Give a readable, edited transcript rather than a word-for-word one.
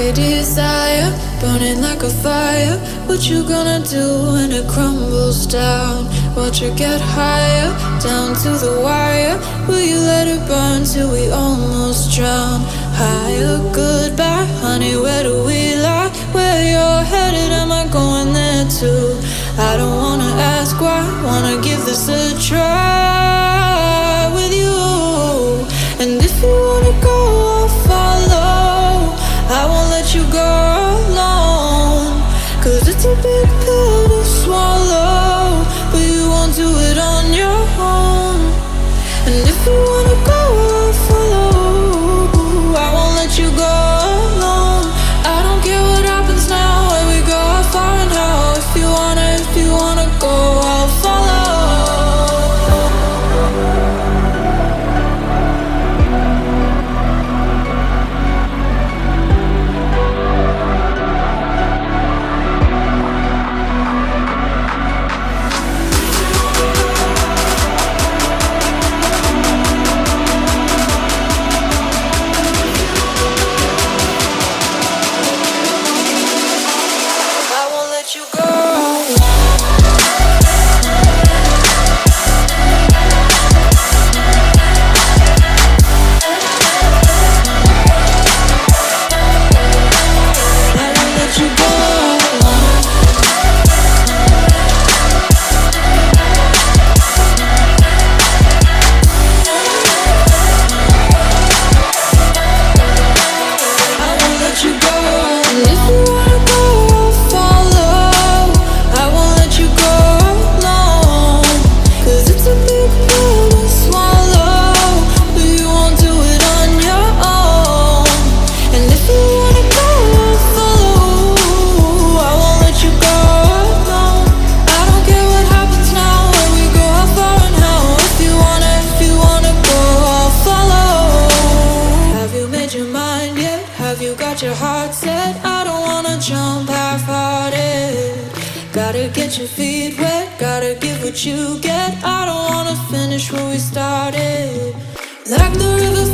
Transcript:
a desire, burning like a fire. What you gonna do when it crumbles down? Watch it get higher, down to the wire. Will you let it burn till we almost drown? Higher, goodbye, honey, where do we lie? Where you're headed, am I going there too? I don't wanna ask why, wanna give this a try with you. And if you wanna go, I'll follow. I won't let you go alone, 'cause it's a big pill to swallow, but you won't do it on your own. And if you wanna go, I'll follow. I won't let you go alone. I don't care what happens now, where we go, how far and how. If you wanna go, I'll follow. Your heart set, I don't wanna jump half-hearted. Gotta get your feet wet, gotta give what you get. I don't wanna finish where we started. Like the river